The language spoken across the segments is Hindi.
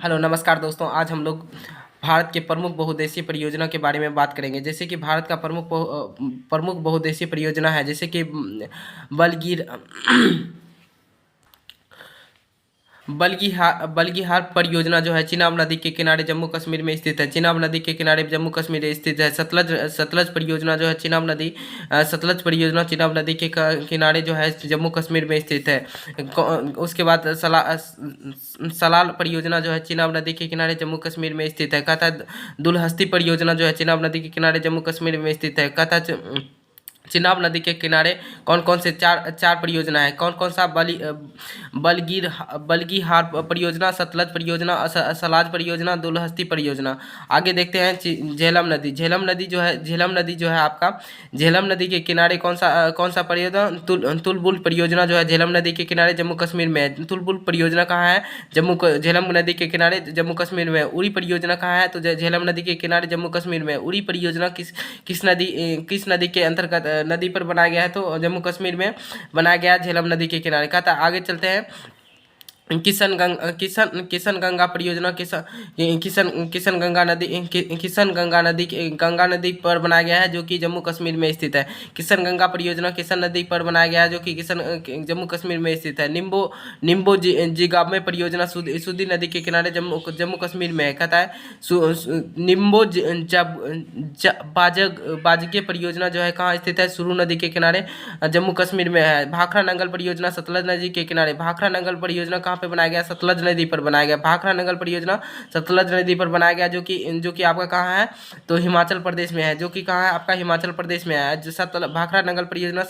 हेलो नमस्कार दोस्तों। आज हम लोग भारत के प्रमुख बहुउद्देशीय परियोजना के बारे में बात करेंगे। जैसे कि भारत का प्रमुख बहुउद्देशीय परियोजना है, जैसे कि बलगीर बल्गिहार परियोजना जो है चिनाब नदी के किनारे जम्मू कश्मीर में स्थित है। चिनाब नदी के किनारे जम्मू कश्मीर में स्थित है। सतलज परियोजना जो है सतलज परियोजना चिनाब नदी के किनारे जो है जम्मू कश्मीर में स्थित है। उसके बाद सलाल परियोजना जो है चिनाब नदी के किनारे जम्मू कश्मीर में स्थित है। कहता दुलहस्ती परियोजना जो है चिनाब नदी के किनारे जम्मू कश्मीर में स्थित है। कहता चिनाब नदी के किनारे कौन कौन से चार चार परियोजना है, कौन कौन सा बल्गीहार परियोजना, सतलज परियोजना, सलाज परियोजना, दुलहस्ती परियोजना। आगे देखते हैं झेलम नदी। झेलम नदी जो है आपका झेलम नदी के किनारे कौन सा परियोजना, तुलबुल परियोजना जो है झेलम नदी के किनारे जम्मू कश्मीर में है। तुलबुल परियोजना कहाँ है? झेलम नदी के किनारे जम्मू कश्मीर में है। उरी परियोजना कहाँ है? तो झेलम नदी के किनारे जम्मू कश्मीर में है। उरी परियोजना किस नदी के अंतर्गत नदी पर बनाया गया है? तो जम्मू कश्मीर में बनाया गया है, झेलम नदी के किनारे। कहता आगे चलते हैं। किशन गंगा परियोजना गंगा नदी पर बनाया गया है, जो कि जम्मू कश्मीर में स्थित है। किशन गंगा परियोजना किशन नदी पर बनाया गया है, जो कि जम्मू कश्मीर में स्थित है। निम्बो जिगामे परियोजना सुदी नदी के किनारे जम्मू कश्मीर में है। कहता है निम्बो बाजगे परियोजना जो है कहाँ स्थित है? सुरू नदी के किनारे जम्मू कश्मीर में है। भाखड़ा नंगल परियोजना सतलज नदी के किनारे। भाखड़ा नंगल परियोजना कहाँ पे बनाया गया? सतलज नदी पर बनाया गया। भाखड़ा नंगल परियोजना सतलज नदी पर बनाया गया, जो कि आपका कहाँ है? तो हिमाचल प्रदेश में है। जो कि कहाँ है? आपका हिमाचल प्रदेश में है। जो भाखड़ा नंगल परियोजना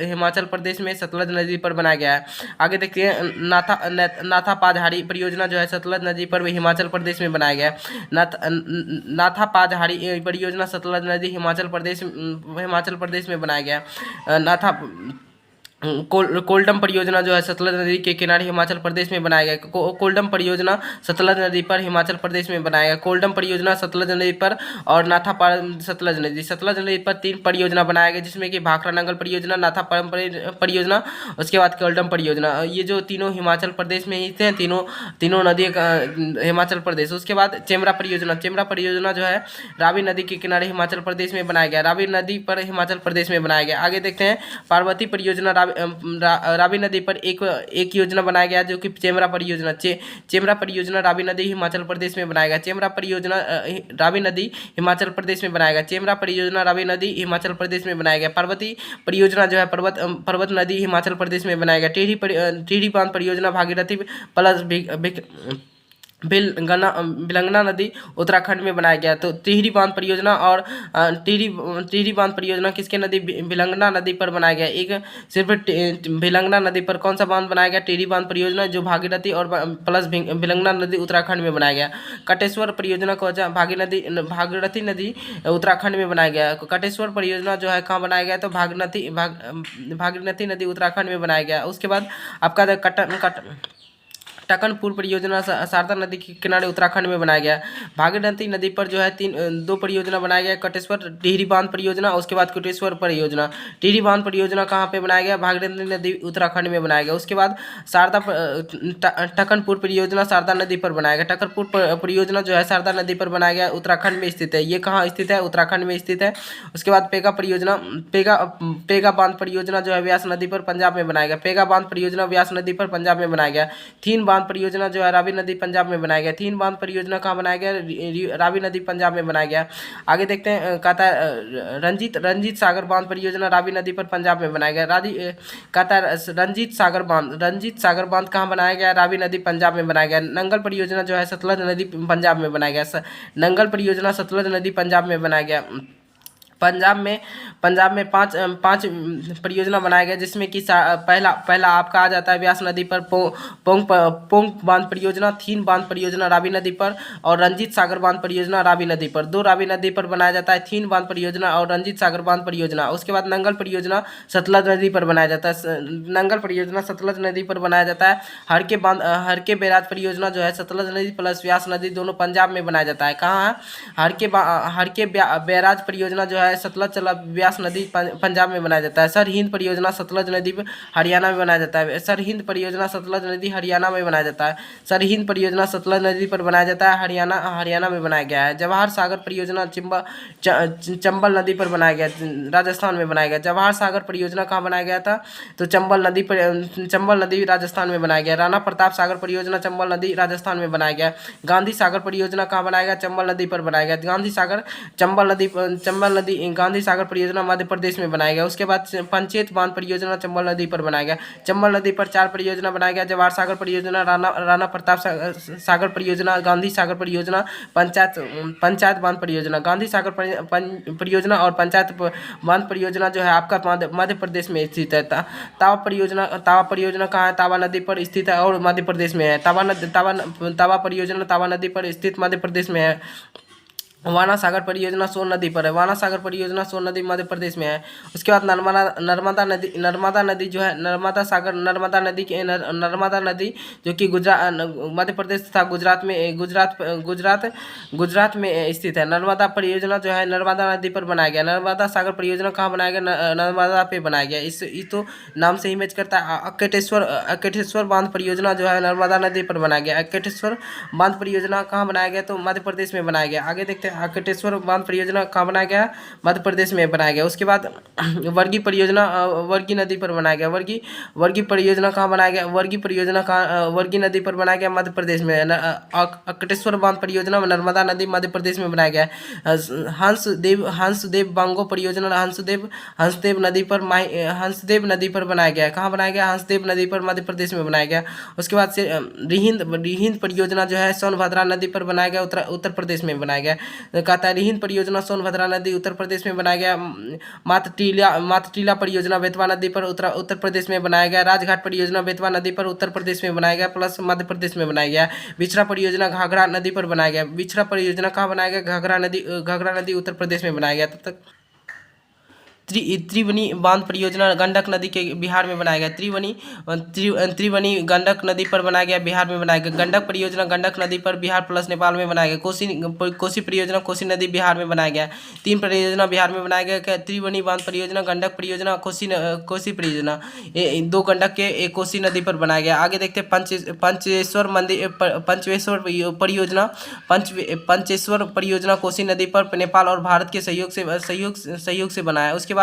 हिमाचल प्रदेश में सतलज नदी पर बनाया गया है। आगे देखते हैं नाथा पाजहारी परियोजना जो है सतलज नदी पर हिमाचल प्रदेश में बनाया गया है। नाथा पाजहारी परियोजना सतलज नदी हिमाचल प्रदेश में बनाया गया है। कोल्डम परियोजना जो है सतलज नदी के किनारे हिमाचल प्रदेश में बनाया गया। कोल्डम परियोजना सतलज नदी पर हिमाचल प्रदेश में बनाया गया। कोल्डम परियोजना सतलज नदी पर और सतलज नदी पर 3 परियोजना बनाया गया, जिसमें कि भाखड़ा नंगल परियोजना, नाथा परियोजना, उसके बाद कोल्डम परियोजना। ये जो तीनों हिमाचल प्रदेश में ही थे, तीनों नदी हिमाचल प्रदेश। उसके बाद चेमरा परियोजना जो है रावी नदी के किनारे हिमाचल प्रदेश में बनाया गया। रावी नदी पर हिमाचल प्रदेश में बनाया गया। आगे देखते हैं पार्वती परियोजना रावी नदी पर एक योजना बनाया गया, जो कि चेमरा परियोजना। चेमरा परियोजना रावी नदी हिमाचल प्रदेश में बनाया गया। चेमरा परियोजना रावी नदी हिमाचल प्रदेश में बनाया गया। चेमरा परियोजना रावी नदी हिमाचल प्रदेश में बनाया गया। पार्वती परियोजना जो है पर्वत नदी हिमाचल प्रदेश में बनाया गया। टिहरी बांध परियोजना भागीरथी प्लस भिलंगना नदी उत्तराखंड में बनाया गया। तो टिहरी बांध परियोजना और टिहरी बांध परियोजना किसके नदी? भिलंगना नदी पर बनाया गया। एक सिर्फ भिलंगना नदी पर कौन सा बांध बनाया गया? टिहरी बांध परियोजना, जो भागीरथी और प्लस भिलंगना नदी उत्तराखंड में बनाया गया। कटेश्वर परियोजना को भागीरथी नदी उत्तराखंड में बनाया गया। कटेश्वर परियोजना जो है कहाँ बनाया गया? तो भागीरथी नदी उत्तराखंड में बनाया गया। उसके बाद आपका टकनपुर परियोजना शारदा नदी के किनारे उत्तराखंड में बनाया गया। भागीरथी नदी पर जो है 2 परियोजना बनाया गया, कटेश्वर टिहरी बांध परियोजना, उसके बाद कोटेश्वर परियोजना। टिहरी बांध परियोजना कहाँ पे बनाया गया? भागीरथी नदी उत्तराखंड में बनाया गया। उसके बाद टकनपुर परियोजना शारदा नदी पर बनाया गया। टकनपुर परियोजना जो है शारदा नदी पर बनाया गया, उत्तराखंड में स्थित है। ये कहाँ स्थित है? उत्तराखंड में स्थित है। उसके बाद पेगा बांध परियोजना जो है व्यास नदी पर पंजाब में बनाया गया। पेगा बांध परियोजना व्यास नदी पर पंजाब में बनाया गया। थीन बांध परियोजना जो है रावी नदी पंजाब में बनाया गया। थीन बांध परियोजना कहाँ बनाया गया? रावी नदी पंजाब में बनाया गया। आगे देखते हैं, कहता है रंजीत सागर बांध परियोजना रावी नदी पर पंजाब में बनाया गया। कहता है रंजीत सागर बांध कहाँ बनाया गया? रावी नदी पंजाब में बनाया गया। नंगल परियोजना जो है सतलज नदी पंजाब में बनाया गया। नंगल परियोजना सतलज नदी पंजाब में बनाया गया। पंजाब में पांच परियोजना बनाया गया, जिसमें कि पहला आपका आ जाता है व्यास नदी पर पोंग बांध परियोजना, थीन बांध परियोजना रावी नदी पर, और रंजीत सागर बांध परियोजना रावी नदी पर। 2 रावी नदी पर बनाया जाता है, थीन बांध परियोजना और रंजीत सागर बांध परियोजना। उसके बाद नंगल परियोजना सतलज नदी पर बनाया जाता है। नंगल परियोजना सतलज नदी पर बनाया जाता है। हर के बैराज परियोजना जो है सतलज नदी प्लस व्यास नदी दोनों पंजाब में बनाया जाता है। कहाँ है? हर के बैराज परियोजना जो है है। सतलज चला ब्यास नदी पंजाब में बनाया जाता है। सर हिंद परियोजना सतलज नदी हरियाणा में बनाया जाता है। सर हिंद परियोजना सतलज नदी हरियाणा में बनाया जाता है। सर हिंद परियोजना सतलज नदी पर बनाया जाता है, हरियाणा में बनाया गया है। जवाहर सागर परियोजना चंबल नदी पर बनाया गया, राजस्थान में बनाया गया। जवाहर सागर परियोजना कहाँ बनाया गया था? तो चंबल नदी राजस्थान में बनाया गया। राणा प्रताप सागर परियोजना चंबल नदी राजस्थान में बनाया गया। गांधी सागर परियोजना कहाँ बनाया गया? चंबल नदी पर बनाया गया। गांधी सागर परियोजना मध्य प्रदेश में बनाया गया। उसके बाद पंचेत बांध परियोजना चंबल नदी पर बनाया गया। चंबल नदी पर 4 परियोजना बनाया गया। जवाहर सागर परियोजना, राणा प्रताप सागर परियोजना, गांधी सागर परियोजना, पंचायत बांध परियोजना। गांधी सागर परियोजना और पंचायत बांध परियोजना जो है आपका मध्य प्रदेश में स्थित है। तावा परियोजना कहाँ है? तावा नदी पर स्थित है और मध्य प्रदेश में है। तावा परियोजना तावा नदी पर स्थित मध्य प्रदेश में है। वाना सागर परियोजना सोन नदी पर है। वाना सागर परियोजना सोन नदी मध्य प्रदेश में है। उसके बाद नर्मदा नदी जो है नर्मदा नदी जो कि मध्य प्रदेश तथा गुजरात में स्थित है। नर्मदा परियोजना जो है नर्मदा नदी पर बनाया गया। नर्मदा सागर परियोजना कहाँ बनाया गया? नर्मदा पे बनाया गया। इस तो नाम से ही मैच करता है। अकेटेश्वर बांध परियोजना जो है नर्मदा नदी पर बनाया गया। अकेटेश्वर बांध परियोजना कहाँ बनाया गया? तो मध्य प्रदेश में बनाया गया। आगे देखते हैं अकेटेश्वर बांध परियोजना कहाँ बनाया गया? मध्य प्रदेश में बनाया गया। उसके बाद वर्गी परियोजना वर्गी नदी पर बनाया गया। वर्गी परियोजना कहाँ बनाया गया? वर्गी नदी पर बनाया गया, मध्य प्रदेश में। अकेटेश्वर बांध परियोजना नर्मदा नदी मध्य प्रदेश में बनाया गया। हंसदेव बांगो परियोजना हंसदेव नदी पर बनाया गया। कहाँ बनाया गया? हंसदेव नदी पर मध्य प्रदेश में बनाया गया। उसके बाद से रिहिंद परियोजना जो है सोनभद्रा नदी पर बनाया गया, उत्तर प्रदेश में बनाया गया। कहता है रिहिंद परियोजना सोनभद्रा नदी उत्तर प्रदेश में बनाया गया। मातटीला परियोजना बेतवा नदी पर उत्तर प्रदेश में बनाया गया। राजघाट परियोजना बेतवा नदी पर उत्तर प्रदेश में बनाया गया प्लस मध्य प्रदेश में बनाया गया। बिछरा परियोजना घाघरा नदी पर बनाया गया। बिछरा परियोजना कहाँ बनाया गया? घाघरा नदी उत्तर प्रदेश में बनाया गया। तब तक त्रिवेणी बांध परियोजना गंडक नदी के बिहार में बनाया गया। त्रिवेणी गंडक नदी पर बनाया गया, बिहार में बनाया गया। गंडक परियोजना गंडक नदी पर बिहार प्लस नेपाल में बनाया गया। कोसी परियोजना कोसी नदी बिहार में बनाया गया। 3 परियोजना बिहार में बनाया गया। त्रिवेणी बांध परियोजना, गंडक परियोजना, कोसी परियोजना, 2 गंडक के एक कोसी नदी पर बनाया गया। आगे देखते हैं पंचेश्वर परियोजना कोसी नदी पर नेपाल और भारत के सहयोग से बना है। उसके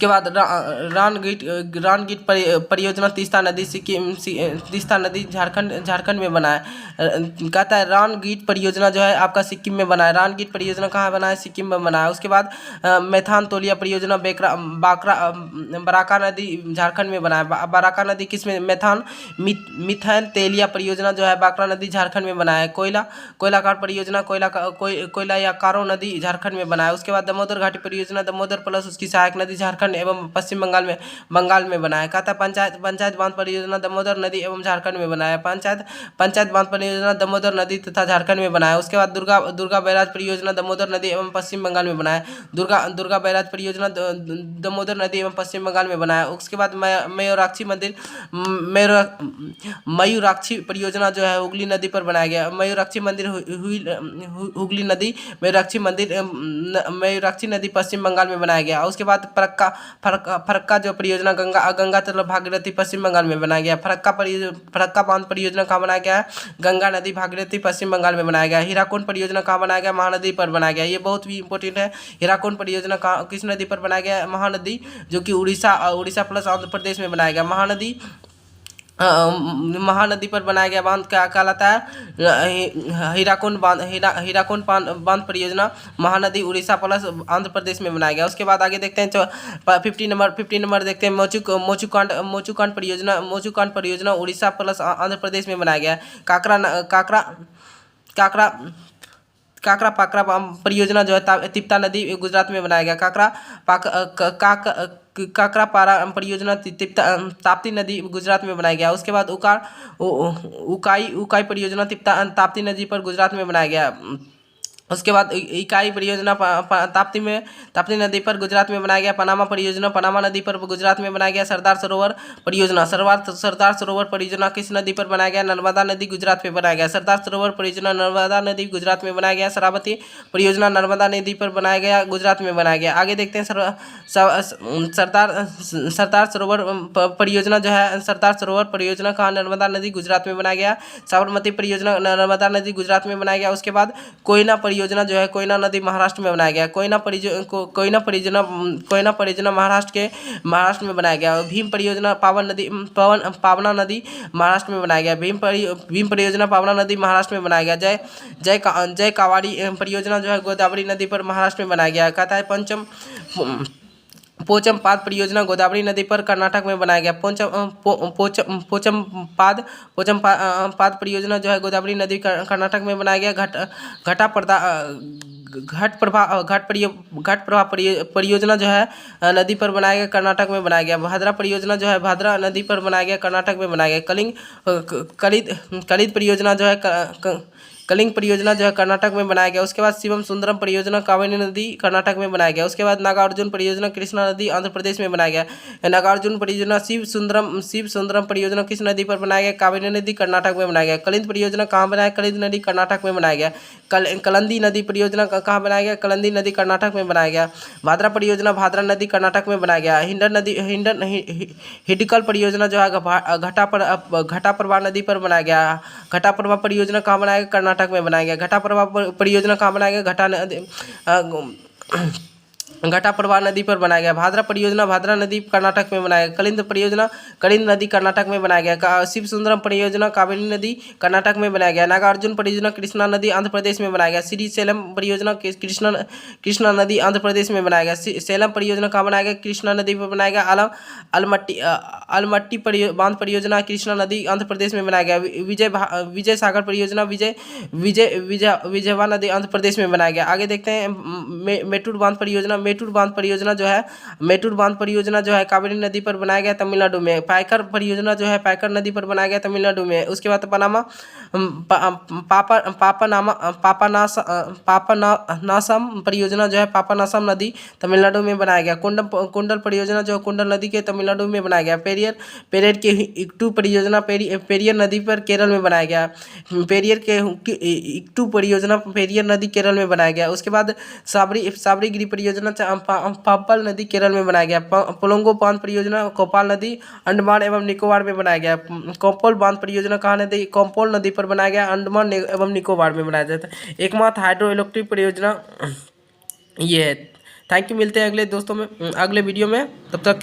बाद रानगीट परियोजना तीस्ता नदी झारखंड में बना है। कहता है रानगीट परियोजना जो है आपका सिक्किम में बना है। रानगीट परियोजना कहाँ बना है? सिक्किम में बना है। उसके बाद मैथान तोलिया परियोजना बराका नदी झारखंड में बना है। बराका नदी किसमें? मिथान तेलिया परियोजना जो है बाकरा नदी झारखंड में बना है। कोयलाकार परियोजना कोयला या कारो नदी झारखंड में बना है। उसके बाद दामोदर घाटी परियोजना दामोदर प्लस उसकी सहायक नदी झारखंड एवं पश्चिम बंगाल में बनाया। कहता है पंचायत बांध परियोजना दामोदर नदी एवं झारखंड में बनाया। पंचायत बांध परियोजना दामोदर नदी तथा झारखंड में बनाया। उसके बाद दुर्गा बैराज परियोजना दामोदर नदी एवं पश्चिम बंगाल में बनाया। दुर्गा बैराज परियोजना दामोदर नदी एवं पश्चिम बंगाल में बनाया। उसके बाद मयूराक्षी परियोजना जो है हुगली नदी पर बनाया गया। मयूराक्षी मंदिर हुगली नदी, मयूराक्षी नदी पश्चिम बंगाल में बनाया गया। उसके बाद फरक्का जो परियोजना गंगा तथा भागीरथी पश्चिम बंगाल में बनाया गया। फरक्का बांध परियोजना कहाँ बनाया गया? गंगा नदी भागीरथी पश्चिम बंगाल में बनाया गया। हीराकुंड परियोजना कहाँ बनाया गया? महानदी पर बनाया गया। ये बहुत भी इंपॉर्टेंट है। हीराकुंड परियोजना किस नदी पर बनाया गया? महानदी, जो कि उड़ीसा प्लस आंध्र प्रदेश में बनाया गया। महानदी पर बनाया गया बांध क्या कहलाता है? हीराकुंड बांध परियोजना महानदी उड़ीसा प्लस आंध्र प्रदेश में बनाया गया। उसके बाद आगे देखते हैं 50 नंबर देखते हैं मोचूकांड परियोजना उड़ीसा प्लस आंध्र प्रदेश में बनाया गया। काकरा पाकरा परियोजना जो है तिप्ता नदी गुजरात में बनाया गया। काकरापारा परियोजना ताप्ती नदी गुजरात में बनाया गया। उसके बाद उकाई परियोजना ताप्ती नदी पर गुजरात में बनाया गया। उसके बाद इकाई परियोजना ताप्ती नदी पर गुजरात में बनाया गया। पनामा परियोजना पनामा नदी पर गुजरात में बनाया गया। सरदार सरोवर परियोजना सरदार सरोवर परियोजना किस नदी पर बनाया गया? नर्मदा नदी गुजरात में बनाया गया। सरदार सरोवर परियोजना नर्मदा नदी गुजरात में बनाया गया। शरावती परियोजना नर्मदा नदी पर बनाया गया, गुजरात में बनाया गया। आगे देखते हैं सरदार सरोवर परियोजना जो है, सरदार सरोवर परियोजना कहाँ? नर्मदा नदी गुजरात में बनाया गया। साबरमती परियोजना नर्मदा नदी गुजरात में बनाया गया। उसके बाद कोयना परियोजना जो है, कोयना नदी महाराष्ट्र में बनाया गया। कोयना परियोजना महाराष्ट्र में बनाया गया। भीम परियोजना पावना नदी महाराष्ट्र में बनाया गया। भीम परियोजना पावना नदी महाराष्ट्र में बनाया गया। जय कावाड़ी परियोजना जो है गोदावरी नदी पर महाराष्ट्र में बनाया गया। कहता है पोचम पाद परियोजना गोदावरी नदी पर कर्नाटक में बनाया गया। पोचम पाद परियोजना जो है गोदावरी नदी कर्नाटक में बनाया गया। घट प्रभा परियोजना जो है नदी पर बनाया गया, कर्नाटक में बनाया गया। भादरा परियोजना जो है भादरा नदी पर बनाया गया, कर्नाटक में बनाया गया। कलिद परियोजना जो है कलिंग परियोजना जो है कर्नाटक में बनाया गया। उसके बाद शिवम सुंदरम परियोजना कावेरी नदी कर्नाटक में बनाया गया। उसके बाद नागार्जुन परियोजना कृष्णा नदी आंध्र प्रदेश में बनाया गया। नागार्जुन परियोजना शिव सुंदरम परियोजना किस नदी पर बनाया गया? कावेरी नदी कर्नाटक में बनाया गया। कलिंद परियोजना कहाँ बनाया? कलिंद नदी कर्नाटक में बनाया गया। कलंदी नदी परियोजना कहाँ बनाया गया? कलंदी नदी कर्नाटक में बनाया गया। भादरा परियोजना भादरा नदी कर्नाटक में बनाया गया। हिडकल परियोजना जो है घटा प्रभा नदी पर बनाया गया। घटा प्रभा परियोजना कहाँ बनाया गया? कर्नाटक में बनाया गया। घटा प्रभा परियोजना कहाँ बनाया गया? घटा प्रभा नदी पर बनाया गया। भादरा परियोजना भादरा नदी कर्नाटक में बनाया गया। कलिंद परियोजना कलिंद नदी कर्नाटक में बनाया गया। शिव सुंदरम परियोजना कावेरी नदी कर्नाटक में बनाया गया। नागार्जुन परियोजना कृष्णा नदी आंध्र प्रदेश में बनाया गया। श्री सेलम परियोजना कृष्णा नदी आंध्र प्रदेश में बनाया गया। सेलम परियोजना कहाँ बनाया गया? कृष्णा नदी पर बनाया गया। अलमट्टी बांध परियोजना कृष्णा नदी आंध्र प्रदेश में बनाया गया। विजय सागर परियोजना विजयवा नदी आंध्र प्रदेश में बनाया गया। आगे देखते हैं मेटूर बांध परियोजना जो है कावेरी नदी पर बनाया गया, तमिलनाडु में। पायकर परियोजना जो है पायकर नदी पर बनाया गया, तमिलनाडु में। उसके बाद पापानासम परियोजना जो है पापानासम नदी तमिलनाडु में बनाया गया। कुंडल परियोजना जो कुंडल नदी के तमिलनाडु में बनाया गया। पेरियर के इक्टू परियोजना पेरियर नदी पर केरल में बनाया गया। पेरियर के इक्टू परियोजना पेरियर नदी केरल में बनाया गया। उसके बाद साबरीगिरी परियोजना पापल नदी केरल में बनाया गया। पोलोंगो बांध परियोजना कोपाल नदी अंडमान एवं निकोबार में बनाया गया। कोम्पोल बांध परियोजना कहाँ नदी? कोम्पोल नदी पर बनाया गया, अंडमान एवं निकोबार में बनाया जाता है। एकमात्र हाइड्रो इलेक्ट्रिक परियोजना ये है। थैंक यू, मिलते हैं अगले वीडियो में, तब तक